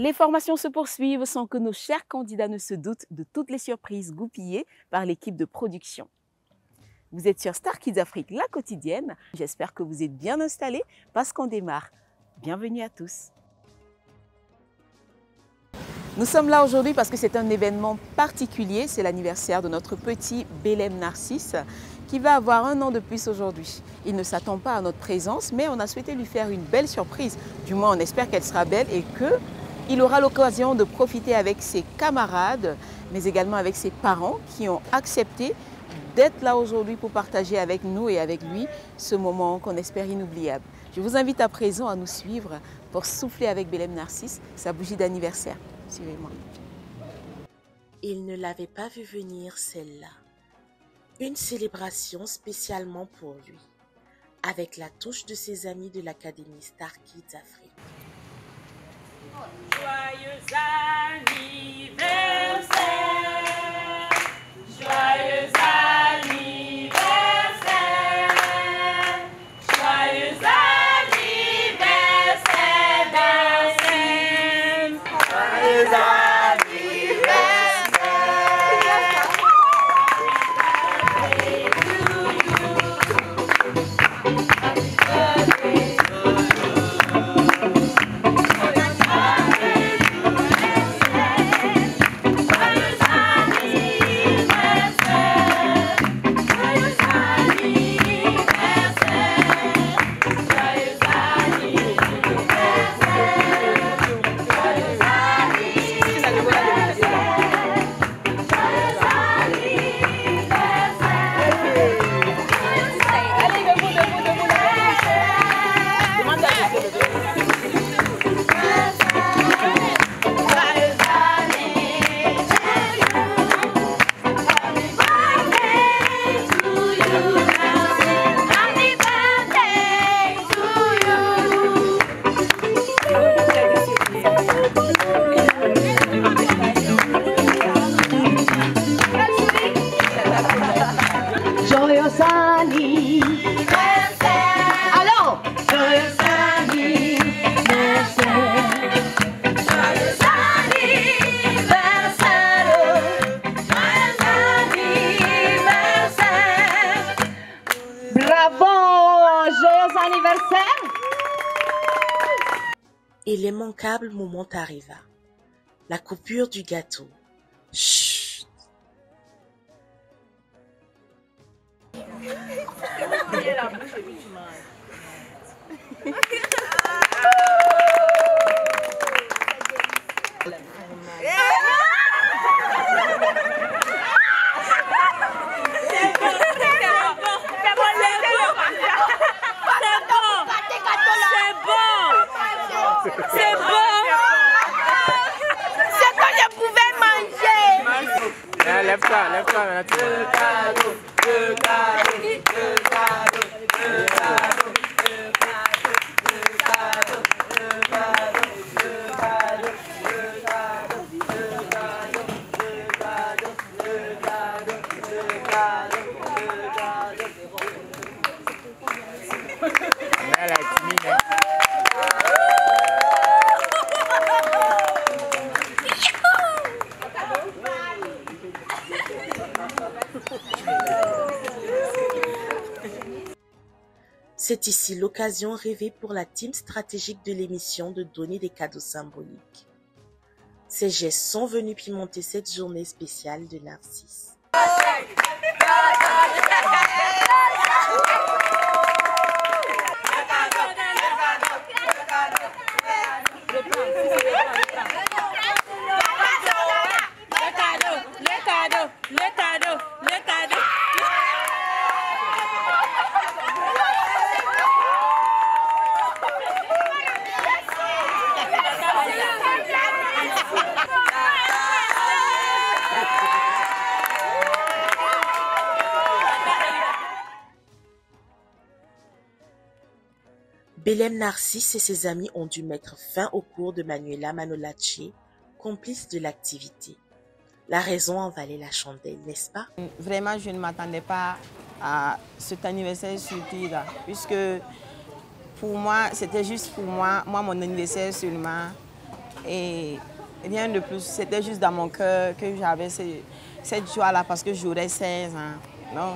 Les formations se poursuivent sans que nos chers candidats ne se doutent de toutes les surprises goupillées par l'équipe de production. Vous êtes sur Star Kids Afrique, la quotidienne. J'espère que vous êtes bien installés parce qu'on démarre. Bienvenue à tous. Nous sommes là aujourd'hui parce que c'est un événement particulier. C'est l'anniversaire de notre petit Belem Narcisse qui va avoir 1 an de plus aujourd'hui. Il ne s'attend pas à notre présence, mais on a souhaité lui faire une belle surprise. Du moins, on espère qu'elle sera belle et qu'il aura l'occasion de profiter avec ses camarades, mais également avec ses parents qui ont accepté d'être là aujourd'hui pour partager avec nous et avec lui ce moment qu'on espère inoubliable. Je vous invite à présent à nous suivre pour souffler avec Belem Narcisse sa bougie d'anniversaire. Suivez-moi. Il ne l'avait pas vu venir, celle-là. Une célébration spécialement pour lui, avec la touche de ses amis de l'Académie Star Kids Afrique. Joyeux anniversaire, joyeux anniversaire, joyeux anniversaire, Belem, joyeux Et l'immanquable moment arriva. La coupure du gâteau. Chut! C'est bon! C'est que je pouvais manger! Lève-toi, lève-toi. Le cadeau, le cadeau, le cadeau, le cadeau, le cadeau, le cadeau, le cadeau, le cadeau, le cadeau, le cadeau, le cadeau, le cadeau, le cadeau. Elle est timide. C'est ici l'occasion rêvée pour la team stratégique de l'émission de donner des cadeaux symboliques. Ces gestes sont venus pimenter cette journée spéciale de Narcisse. Belem Narcisse et ses amis ont dû mettre fin au cours de Manuela Manolache, complice de l'activité. La raison en valait la chandelle, n'est-ce pas? Vraiment, je ne m'attendais pas à cet anniversaire surprise, puisque pour moi, c'était juste pour moi mon anniversaire seulement. Et rien de plus. C'était juste dans mon cœur que j'avais cette joie-là parce que j'aurais 16 ans. Non.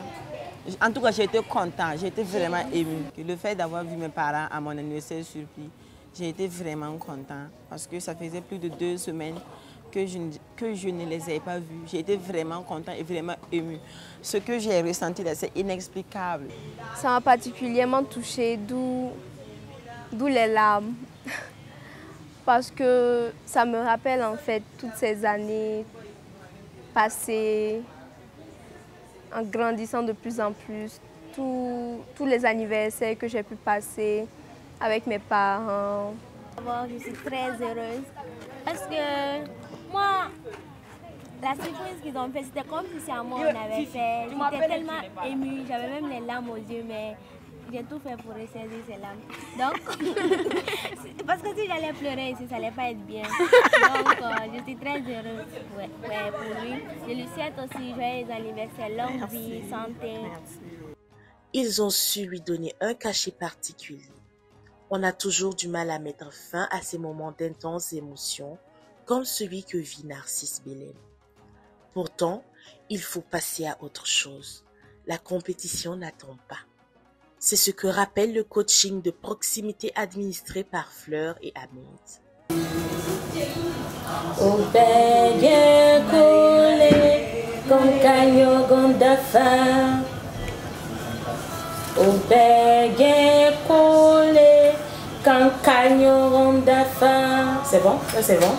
En tout cas, j'étais content, j'étais vraiment émue. Le fait d'avoir vu mes parents à mon anniversaire surpris, j'ai été vraiment content parce que ça faisait plus de 2 semaines que je ne les avais pas vus. J'ai été vraiment content et vraiment émue. Ce que j'ai ressenti là, c'est inexplicable. Ça m'a particulièrement touchée, d'où les larmes. Parce que ça me rappelle en fait toutes ces années passées en grandissant de plus en plus, tous les anniversaires que j'ai pu passer avec mes parents. D'abord, je suis très heureuse parce que moi, la surprise qu'ils ont fait, c'était comme si c'est à moi on avait fait. J'étais tellement émue, j'avais même les larmes aux yeux, mais j'ai tout fait pour ressaisir ces larmes. Donc, parce que si j'allais pleurer ici, ça n'allait pas être bien. Donc, je suis très heureuse pour lui. Je lui souhaite aussi joyeux anniversaire, longue vie, santé. Ils ont su lui donner un cachet particulier. On a toujours du mal à mettre fin à ces moments d'intenses émotions, comme celui que vit Narcisse Belem. Pourtant, il faut passer à autre chose. La compétition n'attend pas. C'est ce que rappelle le coaching de proximité administré par Fleur et Hamid. C'est bon? Ça, c'est bon?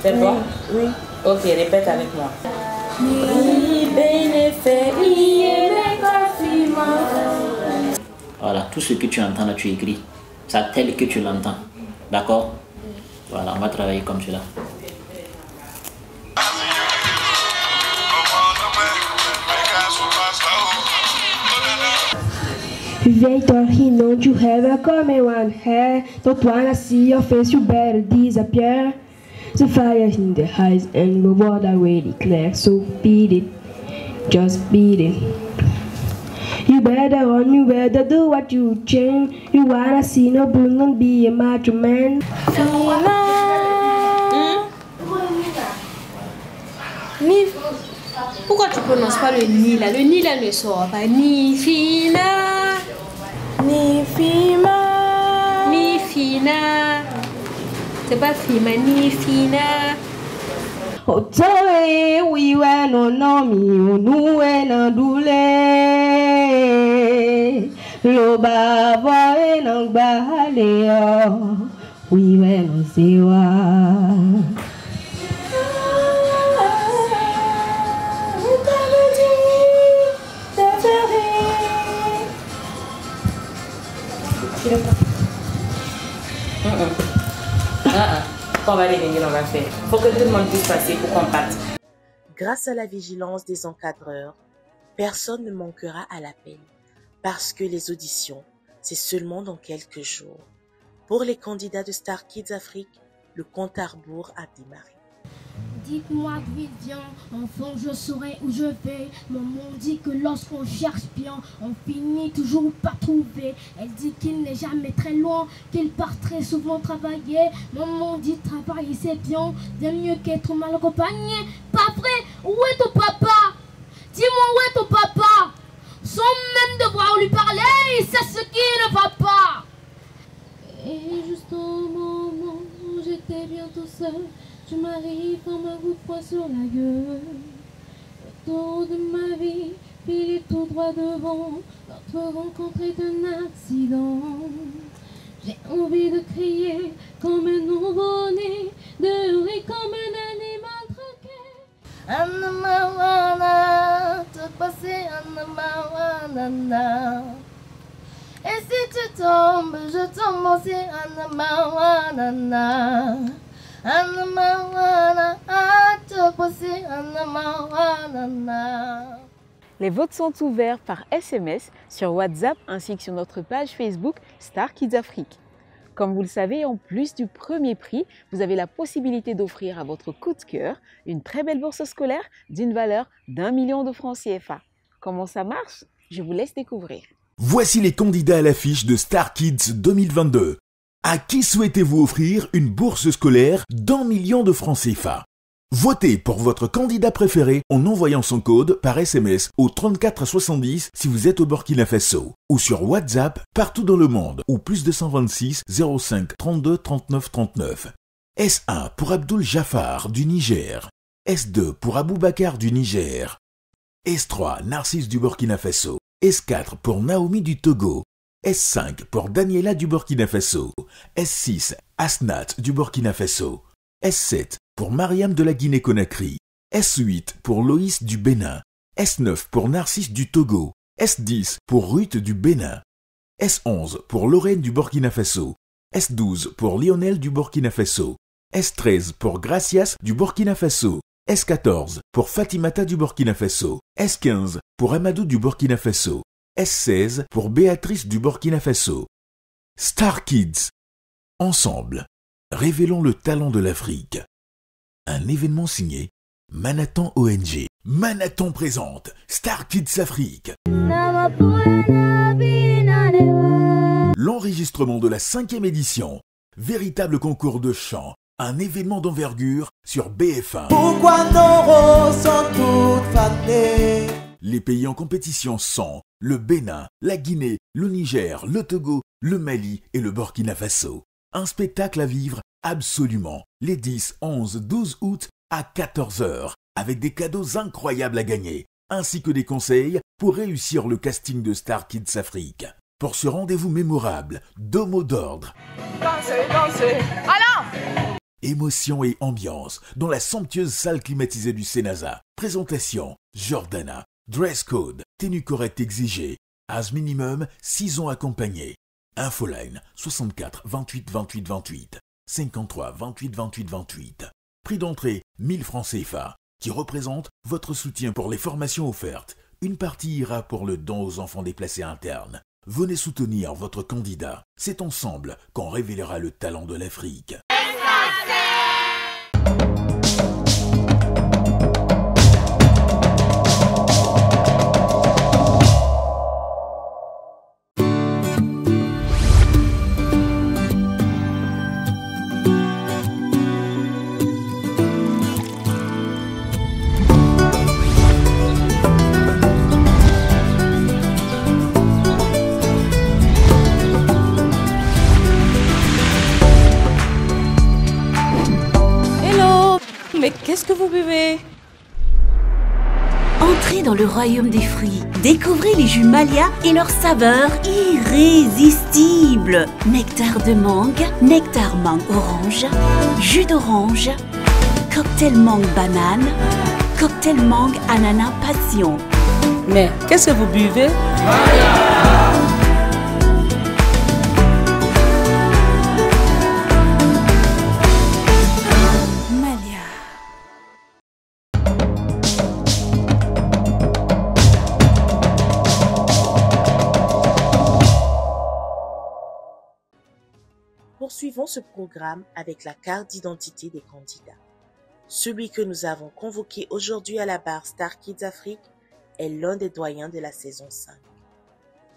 C'est bon? Oui. Ok, répète avec moi. Voilà, tout ce que tu entends là, tu écris. Ça tel que tu l'entends. D'accord? Voilà, on va travailler comme cela. Victor, he know you have a common one hair. Don't wanna see your face, you better disappear. The fire in the eyes and the water really clear. So beat it, just beat it. You better run, you better do what you change. You wanna see no Bruno be a macho man. Ni. Pourquoi tu prononces pas le ni là? Le ni là ne sort pas. Ni fina. Ni fima. Ni fina. C'est pas fima, ni fina. Otoe wiwe no no mi onuwe na dule. Loba boy no gbale o. Wiwe no sewa. Quand on va revenir, on va faire. Il faut que tout le monde puisse passer pour qu'on parte. Grâce à la vigilance des encadreurs, personne ne manquera à l'appel. Parce que les auditions, c'est seulement dans quelques jours. Pour les candidats de Star Kids Afrique, le compte à rebours a démarré. Dites-moi d'où il vient, enfant je saurai où je vais. Maman dit que lorsqu'on cherche bien, on finit toujours par trouver. Elle dit qu'il n'est jamais très loin, qu'il part très souvent travailler. Maman dit travailler c'est bien mieux qu'être mal accompagné. Pas vrai, où est ton papa? Dis-moi où est ton papa? Sans même devoir lui parler, c'est ce qui ne va pas. Et juste au moment où j'étais bientôt seule, je m'arrive comme un coup de poing sur la gueule. Le tour de ma vie, il est tout droit devant. Notre rencontre est un accident. J'ai envie de crier comme un nouveau-né, de hurler comme un animal traqué. Anamawana, te passer Anamawana. Et si tu tombes, je tombe aussi Anamawana. Les votes sont ouverts par SMS sur WhatsApp ainsi que sur notre page Facebook Star Kids Afrique. Comme vous le savez, en plus du premier prix, vous avez la possibilité d'offrir à votre coup de cœur une très belle bourse scolaire d'une valeur d'1 million de francs CFA. Comment ça marche? Je vous laisse découvrir. Voici les candidats à l'affiche de Star Kids 2022. À qui souhaitez-vous offrir une bourse scolaire d'1 million de francs CFA? Votez pour votre candidat préféré en envoyant son code par SMS au 3470 si vous êtes au Burkina Faso ou sur WhatsApp partout dans le monde ou +226 05 32 39 39. S1 pour Abdul Jafar du Niger. S2 pour Aboubakar du Niger. S3 Narcisse du Burkina Faso. S4 pour Naomi du Togo. S5 pour Daniela du Burkina Faso. S6 Asnat du Burkina Faso. S7 pour Mariam de la Guinée-Conakry. S8 pour Loïs du Bénin. S9 pour Narcisse du Togo. S10 pour Ruth du Bénin. S11 pour Lorraine du Burkina Faso. S12 pour Lionel du Burkina Faso. S13 pour Gracias du Burkina Faso. S14 pour Fatimata du Burkina Faso. S15 pour Amadou du Burkina Faso. S16 pour Béatrice du Burkina Faso. Star Kids. Ensemble, révélons le talent de l'Afrique. Un événement signé Manhattan ONG. Manhattan présente Star Kids Afrique. L'enregistrement de la 5e édition. Véritable concours de chant. Un événement d'envergure sur BF1. Pourquoi nos roses sont toutes fanées? Les pays en compétition sont le Bénin, la Guinée, le Niger, le Togo, le Mali et le Burkina Faso. Un spectacle à vivre absolument les 10, 11, 12 août à 14h avec des cadeaux incroyables à gagner ainsi que des conseils pour réussir le casting de Star Kids Afrique. Pour ce rendez-vous mémorable, 2 mots d'ordre. Dansez, dansez. Alors! Émotion et ambiance dans la somptueuse salle climatisée du Sénasa. Présentation, Jordana. Dress code, tenue correcte exigée. Âge minimum, 6 ans accompagné. Infoline, 64 28 28 28. 53 28 28 28. Prix d'entrée, 1000 francs CFA, qui représente votre soutien pour les formations offertes. Une partie ira pour le don aux enfants déplacés internes. Venez soutenir votre candidat. C'est ensemble qu'on révélera le talent de l'Afrique. Mais qu'est-ce que vous buvez? Entrez dans le royaume des fruits. Découvrez les jus Malia et leur saveur irrésistible. Nectar de mangue, nectar mangue orange, jus d'orange, cocktail mangue banane, cocktail mangue ananas passion. Mais qu'est-ce que vous buvez? Poursuivons ce programme avec la carte d'identité des candidats. Celui que nous avons convoqué aujourd'hui à la barre Star Kids Afrique est l'un des doyens de la saison 5.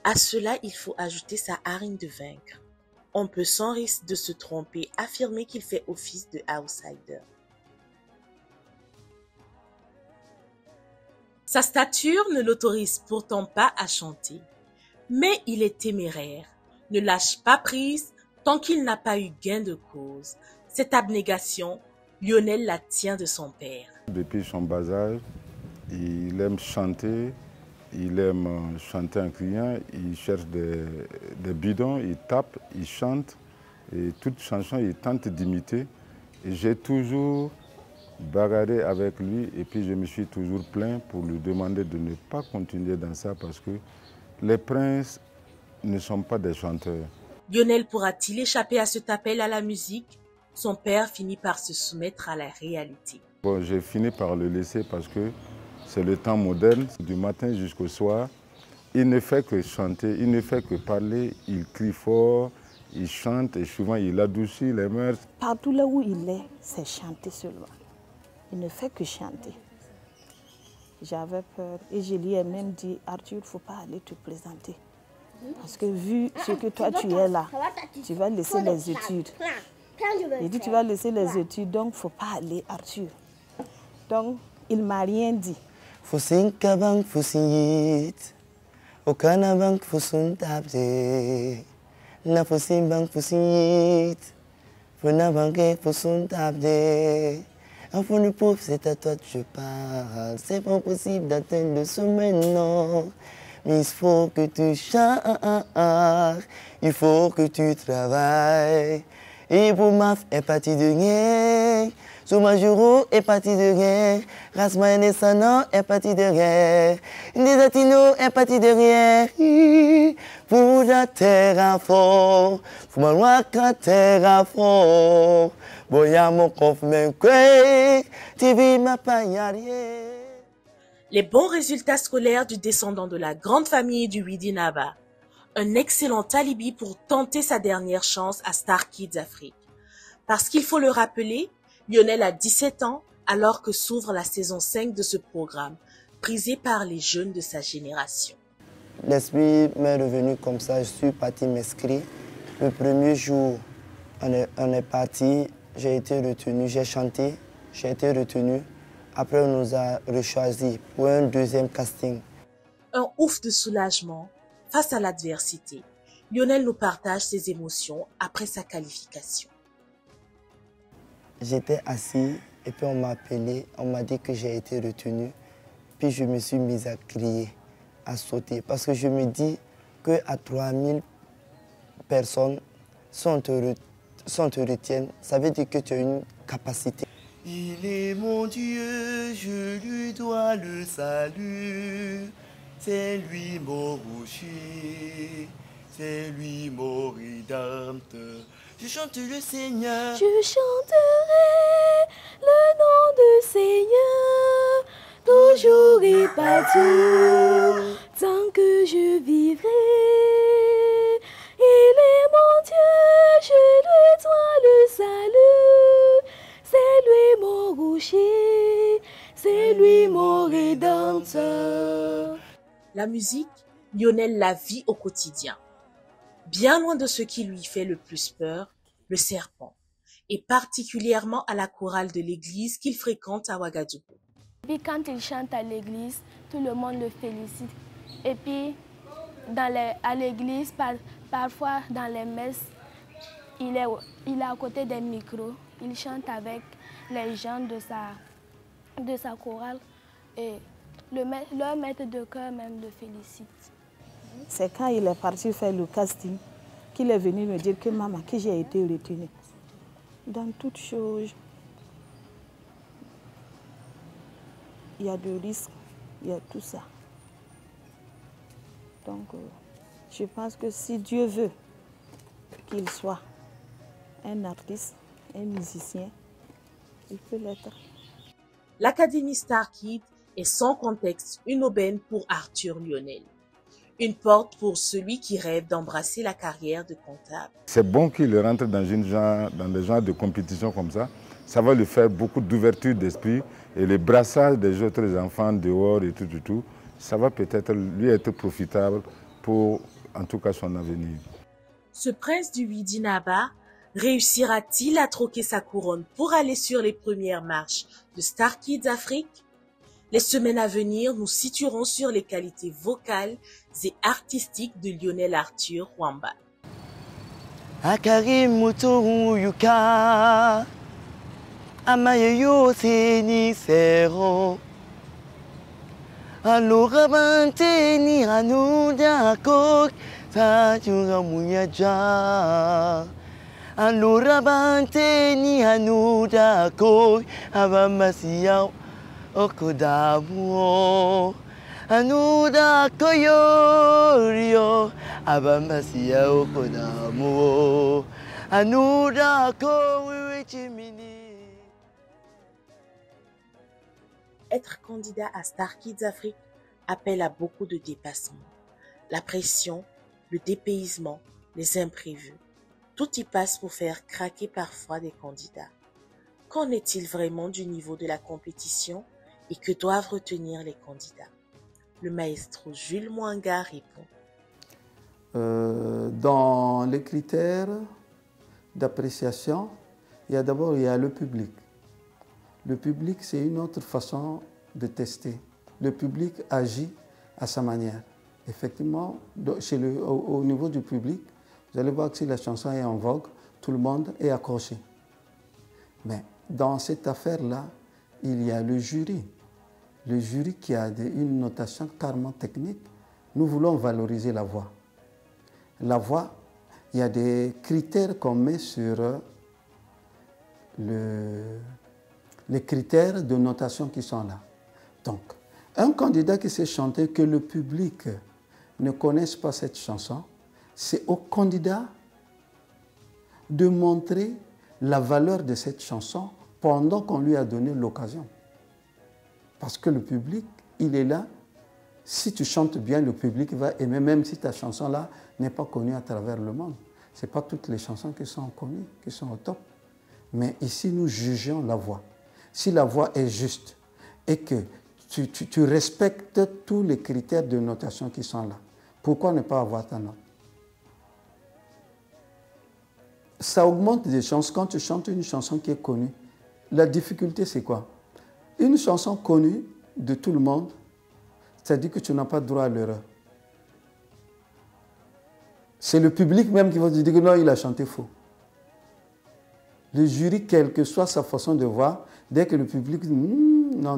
À cela, il faut ajouter sa hargne de vaincre. On peut sans risque de se tromper affirmer qu'il fait office de outsider. Sa stature ne l'autorise pourtant pas à chanter, mais il est téméraire, ne lâche pas prise tant qu'il n'a pas eu gain de cause. Cette abnégation, Lionel la tient de son père. Depuis son bas âge, il aime chanter, il aime chanter en criant, il cherche des bidons, il tape, il chante, et toute chanson, il tente d'imiter. Et j'ai toujours bagarré avec lui, et puis je me suis toujours plaint pour lui demander de ne pas continuer dans ça, parce que les princes ne sont pas des chanteurs. Lionel pourra-t-il échapper à cet appel à la musique? Son père finit par se soumettre à la réalité. Bon, j'ai fini par le laisser parce que c'est le temps moderne, du matin jusqu'au soir. Il ne fait que chanter, il ne fait que parler, il crie fort, il chante et souvent il adoucit les mœurs. Partout là où il est, c'est chanter seulement. Il ne fait que chanter. J'avais peur et je lui ai même dit, Arthur, il ne faut pas aller te présenter. Parce que vu ce que toi tu es là, tu vas laisser les études. Il dit tu vas laisser les études, donc il ne faut pas aller, Arthur. Donc il ne m'a rien dit. Fusin kabang fusin okana bang fusun tabde na fusin bang fusin funa bang fusun tabde. Enfant du pauvre, c'est à toi que je parle. C'est pas possible d'atteindre le sommet, non. Mais il faut que tu chantes, il faut que tu travailles. Et pour ma est parti de rien. Soumajuro est parti de rien. Rasma Nesana est parti de rien. Ndezatino est parti de rien. Pour la terre à fort, pour ma loi qu'à terre à fort. Boya mon coffre même que tu vis ma pagnarière. Les bons résultats scolaires du descendant de la grande famille du Widinaba. Un excellent alibi pour tenter sa dernière chance à Star Kids Afrique. Parce qu'il faut le rappeler, Lionel a 17 ans alors que s'ouvre la saison 5 de ce programme, prisé par les jeunes de sa génération. L'esprit m'est revenu comme ça, je suis parti m'inscrire. Le premier jour, on est parti, j'ai été retenu, j'ai chanté, j'ai été retenu. Après, on nous a rechoisis pour un deuxième casting. Un ouf de soulagement face à l'adversité. Lionel nous partage ses émotions après sa qualification. J'étais assis et puis on m'a appelé, on m'a dit que j'ai été retenu. Puis je me suis mise à crier, à sauter. Parce que je me dis qu'à 3000 personnes, si on te retient, ça veut dire que tu as une capacité. Il est mon Dieu, je lui dois le salut. C'est lui mon rocher, c'est lui mon rédempteur. Je chante le Seigneur. Je chanterai le nom du Seigneur, toujours et partout, tant que je vivrai. Il est mon Dieu, je lui dois le salut. C'est lui mon rocher, c'est lui mon rédempteur. La musique, Lionel la vit au quotidien. Bien loin de ce qui lui fait le plus peur, le serpent, et particulièrement à la chorale de l'église qu'il fréquente à Ouagadougou. Puis quand il chante à l'église, tout le monde le félicite. Et puis à l'église, parfois dans les messes, il est à côté des micros. Il chante avec les gens de sa chorale et leur maître de chœur même le félicite. C'est quand il est parti faire le casting qu'il est venu me dire que maman, que j'ai été retenue. Dans toute chose, il y a des risques, il y a tout ça. Donc, je pense que si Dieu veut qu'il soit un artiste, un musicien, il peut l'être. L'Académie Star Kids est sans contexte une aubaine pour Arthur Lionel. Une porte pour celui qui rêve d'embrasser la carrière de comptable. C'est bon qu'il rentre dans des genres de compétition comme ça. Ça va lui faire beaucoup d'ouverture d'esprit et le brassage des autres enfants dehors et tout. Ça va peut-être lui être profitable pour, en tout cas, son avenir. Ce prince du Widinaba réussira-t-il à troquer sa couronne pour aller sur les premières marches de Star Kids Afrique? Les semaines à venir nous situerons sur les qualités vocales et artistiques de Lionel Arthur Wamba. Akari mutu yuka amayo seni sero alora bante ni anuda kok sa juga munyaja alora bante ni anuda kok abamasia okodamu anuda koyorio abamasia okodamu anuda kowichimini. Être candidat à Star Kids Afrique appelle à beaucoup de dépassements. La pression, le dépaysement, les imprévus. Tout y passe pour faire craquer parfois des candidats. Qu'en est-il vraiment du niveau de la compétition et que doivent retenir les candidats? Le maestro Jules Mwanga répond. Dans les critères d'appréciation, il y a d'abord le public. Le public, c'est une autre façon de tester. Le public agit à sa manière. Effectivement, au niveau du public, vous allez voir que si la chanson est en vogue, tout le monde est accroché. Mais dans cette affaire-là, il y a le jury. Le jury qui a une notation carrément technique. Nous voulons valoriser la voix. La voix, il y a des critères qu'on met sur les critères de notation qui sont là. Donc, un candidat qui sait chanter que le public ne connaisse pas cette chanson, c'est au candidat de montrer la valeur de cette chanson pendant qu'on lui a donné l'occasion. Parce que le public, il est là. Si tu chantes bien, le public va aimer, même si ta chanson-là n'est pas connue à travers le monde. Ce n'est pas toutes les chansons qui sont connues, qui sont au top. Mais ici, nous jugeons la voix. Si la voix est juste et que tu respectes tous les critères de notation qui sont là, pourquoi ne pas avoir ta note? Ça augmente des chances quand tu chantes une chanson qui est connue. La difficulté, c'est quoi? Une chanson connue de tout le monde, c'est-à-dire que tu n'as pas droit à l'erreur. C'est le public même qui va te dire que non, il a chanté faux. Le jury, quelle que soit sa façon de voir, dès que le public dit non,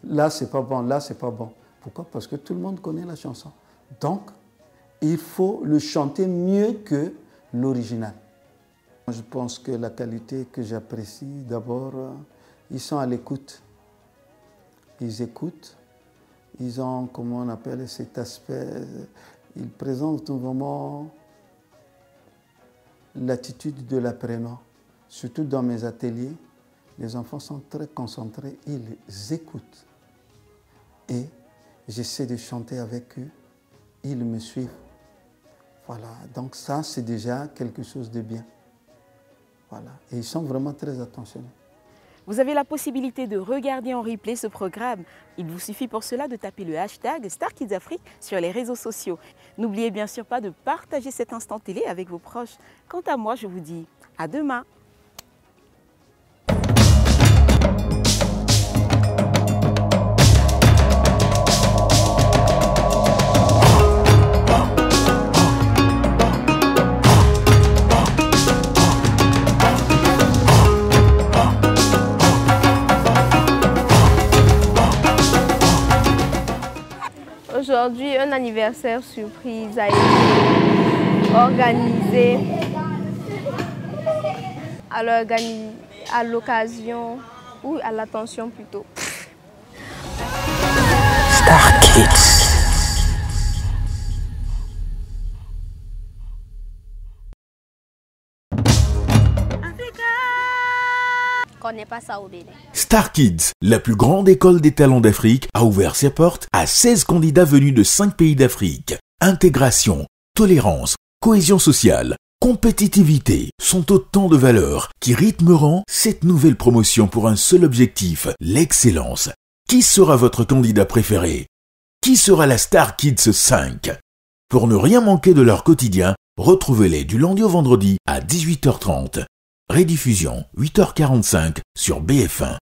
là c'est pas bon, là c'est pas bon. Pourquoi? Parce que tout le monde connaît la chanson. Donc, il faut le chanter mieux que l'original. Je pense que la qualité que j'apprécie, d'abord, ils sont à l'écoute. Ils écoutent. Ils ont, comment on appelle cet aspect, ils présentent vraiment l'attitude de l'apprenant. Surtout dans mes ateliers, les enfants sont très concentrés, ils écoutent. Et j'essaie de chanter avec eux, ils me suivent. Voilà, donc ça c'est déjà quelque chose de bien. Voilà, et ils sont vraiment très attentionnés. Vous avez la possibilité de regarder en replay ce programme. Il vous suffit pour cela de taper le hashtag StarKidsAfrique sur les réseaux sociaux. N'oubliez bien sûr pas de partager cet instant télé avec vos proches. Quant à moi, je vous dis à demain. Aujourd'hui, un anniversaire surprise a été organisé à l'occasion, ou à l'attention plutôt. Star Kids. Pas ça au Bénin. Star Kids, la plus grande école des talents d'Afrique, a ouvert ses portes à 16 candidats venus de 5 pays d'Afrique. Intégration, tolérance, cohésion sociale, compétitivité sont autant de valeurs qui rythmeront cette nouvelle promotion pour un seul objectif, l'excellence. Qui sera votre candidat préféré? Qui sera la Star Kids 5? Pour ne rien manquer de leur quotidien, retrouvez-les du lundi au vendredi à 18h30. Rediffusion 8h45 sur BF1.